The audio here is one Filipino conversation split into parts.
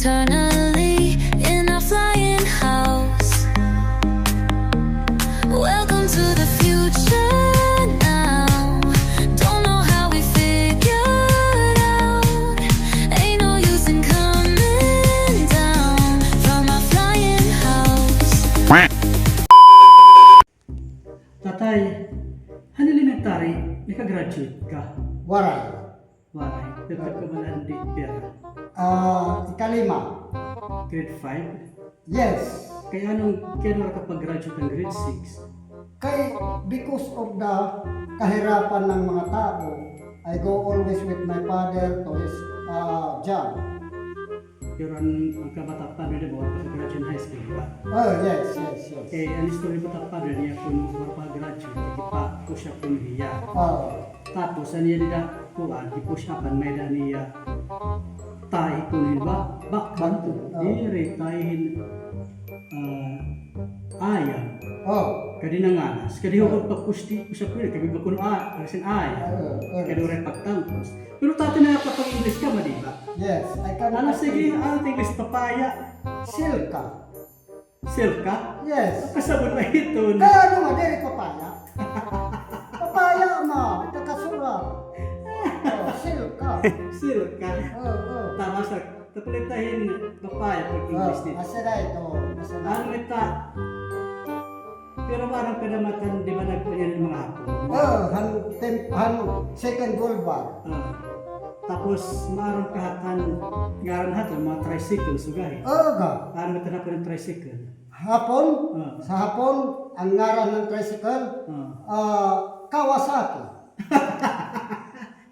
eternally in our flying house. Welcome to the future now. Don't know how we figured out. Ain't no use in coming down from our flying house. Tatay, ano elementary, nakagraduate ka? Waray. Waray, dapat ka ba di pera? Ikalima. Grade 5? Yes. Kaya kailan ka pag-graduate ng grade 6? Because of the kahirapan ng mga tao, I go always with my father to his job. Pero ang kabata pa rin mo, pag-graduate high school, di ba? Oh, yes. Eh, ang story bata pa rin niya kung pag-graduate, ipa ko siya kung hiya. Oh. Tapos, ano yan nila, kuwan, i-push upan, may na niya, tahi ko nila, bakban to, dire, tahin, ayam. Oh. Kadi nanganas, kadi huwag pagpusti ko sa pwede, kami ba kuno alisin ayam, kadi rin pagtangkos. Pero tati na kapag English ka, di ba? Yes. I can Ano sige, ano English papaya? Silka. Silka? Yes. Kasabot na ito. Kaya ano nga, dili papaya. Papaya ma, kakasulat. Oh, silka. Silka. Oh. Tama sa tapulitahin papaya pag English dito. Asa na ito? Ano ita? Pero parang pinamatan, di ba nagpanyan ng mga hapon? Second World War. Tapos maarong kahatan, ngaran haton, mga tricycle, sugahin. Ga. Paano matanap ko ng tricycle? Hapon, sa hapon, ang ngaran ng tricycle, Kawasaki.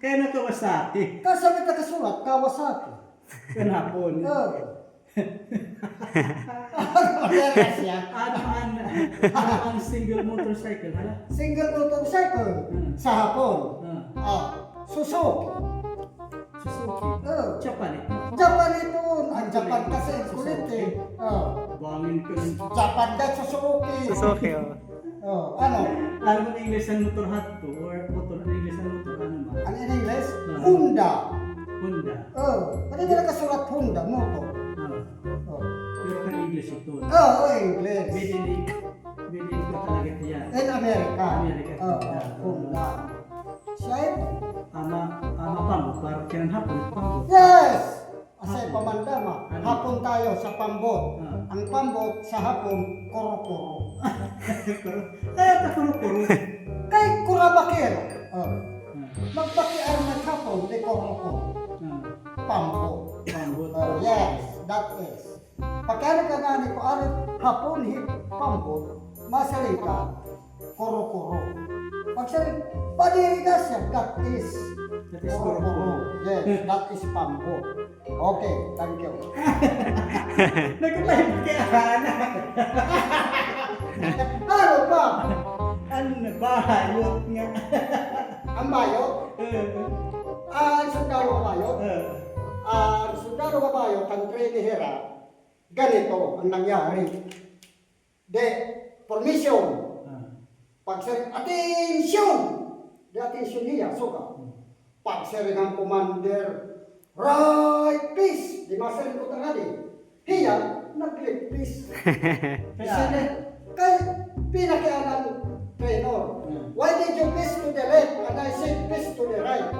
Kaya na Kawasaki. Kasabit na kasulat, Kawasaki. Kan hapon. Ano ang single motorcycle? Hala? Single motorcycle, sa hapon, Suzuki. Suzuki. Japan eh. Japan ito, ang Japan kasi kulit eh. Bangin ka ng... Japan that Suzuki. Suzuki, Ano? Alam mo na English ang motor hat to? Or motor, English ang motor, ano ba? Ang in English, Honda. Honda. Pwede nila kasulat Honda, motor. Pero kan English ito. English. Made in ko talaga yan. In America. America. Honda. Siya ito. Ama pambot, parang kinang hapon, pambot. Yes! Kasi pamandama, hapon tayo sa pambot. Ang pambot sa hapon, kuro-kuro. Kaya takuro-kuro. Kay kurabakero. Magpakiar ng hapon, di kuro-kuro. Pambot. Pambot. Yes, that is. Pagkano ka nga ni ko, hapon, pambot, masaling ka, kuro-kuro. Pagsaling, padiri ka siya, that is. That is kuro-kuro. Yes, that is pambot. Okay, thank you. Nagkalahin kaya hana. Ano ba? Ano na ba? Hayot nga. Ang bayot? Ang sundalo bayot? Ang sundalo bayot, ang trinihera, ganito ang nangyari. Formation. Atensyon! Di atensyon niya, suka. Pagsaring ang commander, right, peace! Di masaring ko tangali. Hiya, nag-click peace. Kaya pinakianan trainer. Why did you peace to the left and I said peace to the right?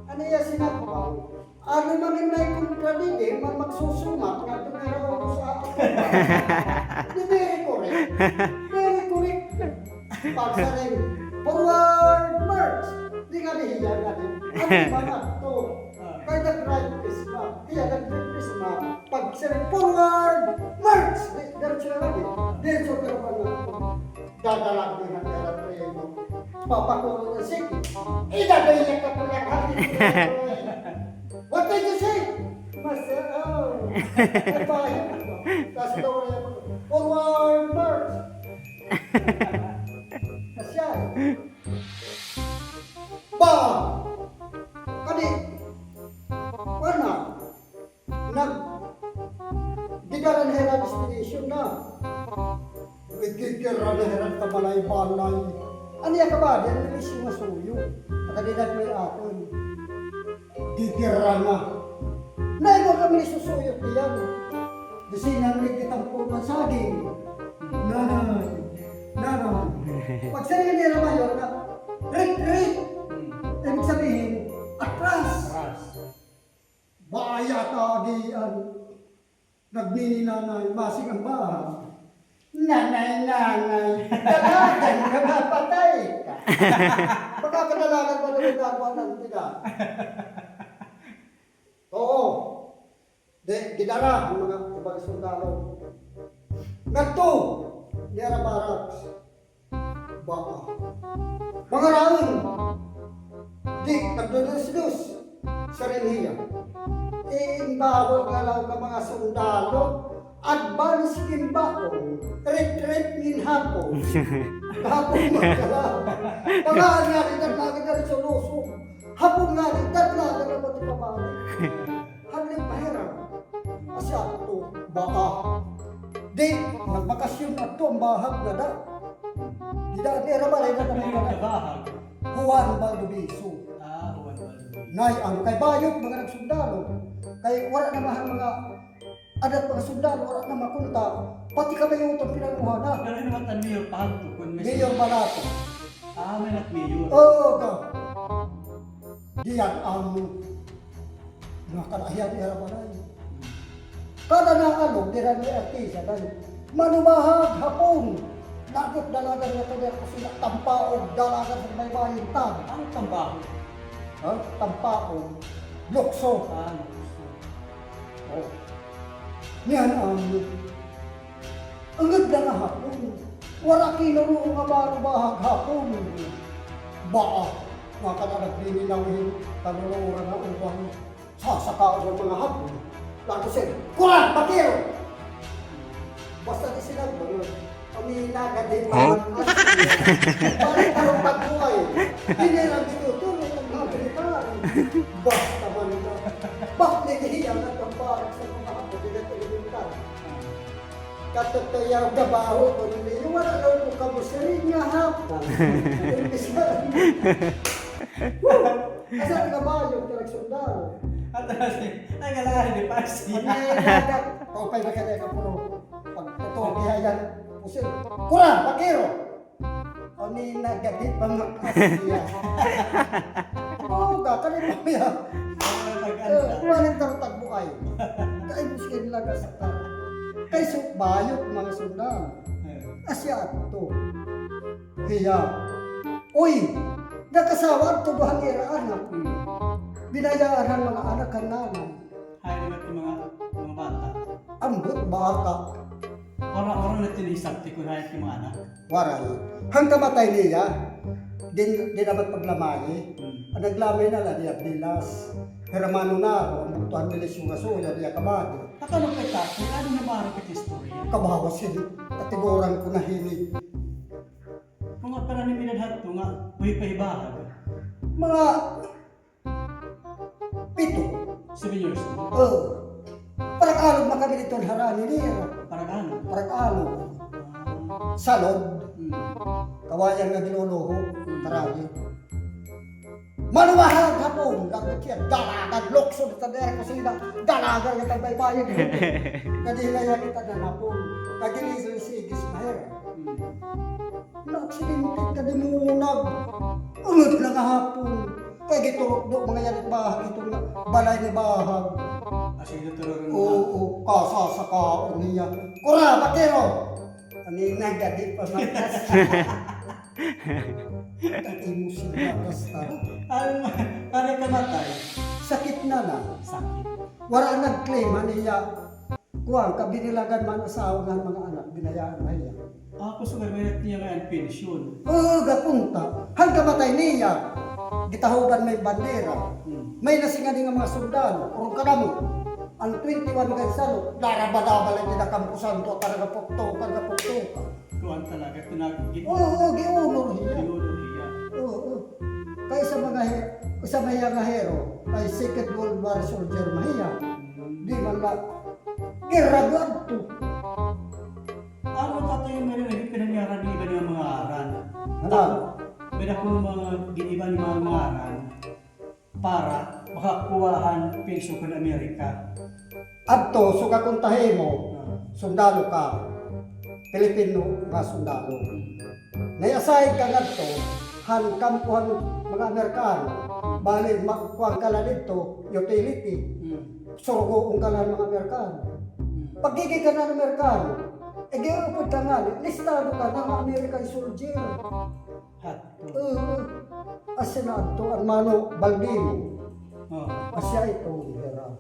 Ano yan sinabaw? Ano namin may kontradide, magsusumat nga tumira ko sa ako. Di very correct. Very correct. Pagsaring, forward march. Di nga nihiya natin. Ano ba na ito? Kaya nag-right peace na. Kaya nag-right peace na. Pagsaring, forward march. Diretso na lagi. Diretso ka naman na. Dadalag din ang aeroplane mo. Papakulong na sige. Idadayak ka po yung hati. What did you say? Master, tapos daw niya, forward march. Kasya. Bam! Kani, wala. Gigaran heran destination na. Gigaran heran kabalay-balay. Ano yan ka ba? Diyan na isyung masuyo. Nakadilag mo yung aton. Gigaran na. Naibog ka kami susuyot diyan. Di sinanlig kitang puno ng saging. Nanay. Pag sarili nila mayor na, rit. Ibig sabihin, atras. Baya tagian. Nagnininanay, masing ang bahay. Nanay. Dalagan ka ba, patay ka. Baka kadalagan mo na gagawa ng tiga. Oo. Gidara ang mga ibang sundalo. Nagto, Nera Barracks. Baka. Mga raon. Di, nagdudus-dus. Sa Renhia. Imbawag nga lang ka mga sundalo. Advance kimbao. Retreat min hapon. Hapon magkala. Pangaan nga rin at lagi na rin sa luso. Hapon nga rin at lagi na pati pabalik. Hanggang mahirap. Kasi ako baka. Di, nagbakasyon na ito ang bahag na da. Di da, di rabalay na kami na Bahag. Juan Baldoviso. Juan Baldoviso. Nay, ang kay bayot mga nagsundalo. Kay wala naman mga adat mga sundalo, wala na makunta. Pati kami yung itong pinagmuha na. Pero ano naman ang mayor pahagto? Mayor Malato. May mayor. Oo ka. Diyan ang nakalahiyan ni Harabalay. Kada naalog, di rin may artisa. Manumahag hapon. Nakot dalagan na ito ko sila tampaog dalagan sa may bayan tag. Ang tambaho. Tampaog. Lukso. Oh. Niyan ang ganda na hapon. Wala kinuro nga bahag hapon. Baka nakananaglinilaw tanunuran na uwang sasakao ng mga hapon. Lato siya, Kuran! Bakiro! Basta di sila ba? Kami nagadi pa ang balik karong pagbuhay. Hindi lang dito, tulong ang mga militar. Basta man ito. Bakit nagihiyang at ang barak sa mga hapon, hindi na militar. Katutayaw gabaho ko nila, yung wala daw po kabusirin nga hapon. Kasi ang gabayo, talagsundalo. At ay kailangan ni Parsi. Kau pa na kaya ka puro. Pag totoo bihayan, pusil. Kuran, bakiro! O ni nagadit pa makasiya. Oo ka, kanina pa yan. Walang tartag buhay. Kaya muskin lang sa ta. Kay bayot mga sundalo. Asya ito. Kaya, uy, nakasawa ito ba ang iraanak? Binayaan ang mga anak ang nanay. Hay naman yung mga bata. Ambot bata. Orang-orang na tinisakti ko na yung mga anak. Waray. Hanggang matay niya, din dapat paglamay. Ang naglamay na lang niya, Dilas. Hermano na ako, ang butuhan nila yung asuya, niya kabado. Nakalong kay Taki, ano na parang kitistorya? Kabawas yun, katiguran ko na hinig. Mga pananimilan hato nga, may pahibahag. Mga 7. 7 years old. Parang alog na kami nito harani niya. Parang ano? Parang alog. Salod. Kawayan nga ginuluho. Karami. Manumahan hapon. Lapit siya. Dalagan. Lokso. Tadera ko sila. Dalagan nga tagbaybayan. Kadilaya kita na hapon. Kagilisol si Gismaher. Na-accidented ka di munag. Unod lang hapon. Kaya giturok do mga yan bahag itong balay ni bahag. Asing natulog Oo, kasasakaon niya. Kura, bakero! Ani nagadi pa matas. Kati mo siya basta. Ano ka matay? Sakit na na. Sakit. Wala nag-claim niya. Kuwang, kabinilagan man asawa ng mga anak, binayaan na niya. Ako sa may niya nga pensyon. Oo, gapunta. Hanggang matay niya. Gitahuban may bandera. May nasingan nga mga sundalo. Kung kanamo, ang 21 Gansalo, darabadabala nila kampusan to, karagapuktokan. Kuwan talaga, tinagin. Oo, giunor niya. Tinulog niya. Oo. Kaya sa mga hero, ay Second World War soldier mahiya. Di man na, iragad to. Ano tatay yung may pinangyaran ni iba niya mga aran? Ano? May akong mga giniba ni mga aran para makakuhaan penso ko ng Amerika. Adto, so kakuntahe mo, sundalo ka. Pilipino nga sundalo. Naiasahid ka nga to, kampuhan mga Amerikano. Bali, kuwang ka na dito, utility. Surgoong ka na ng mga Amerikano. Pagiging ka na ng Amerikano, giupod ka nga, listado ka ng American soldier. Asya na ito, Armando Baldino. Asya ito, hira.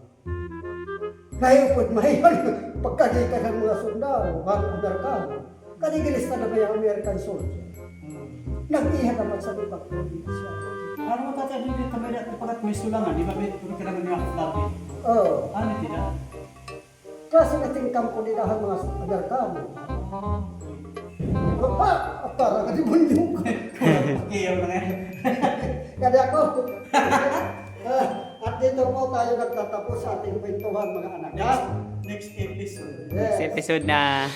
Naiupod mahiyan, pagkagay ka ng mga sundalo, mga Amerikano. Kanigilista na ba yung American soldier? Nag-iha naman sa ibang probinsya. Ano mo tatay dito kami na pagat may sulangan, di ba may puro ka naman yung labi? Oo. Ano tidak? Kasi nating kampo nilahan mga Amerikano. Para ka di bunyong ko. Iyaw na nga. Kaya ako, at dito po tayo nagtatapos sa ating kwentuhan mga anak. Next episode. Yes. Sa episode na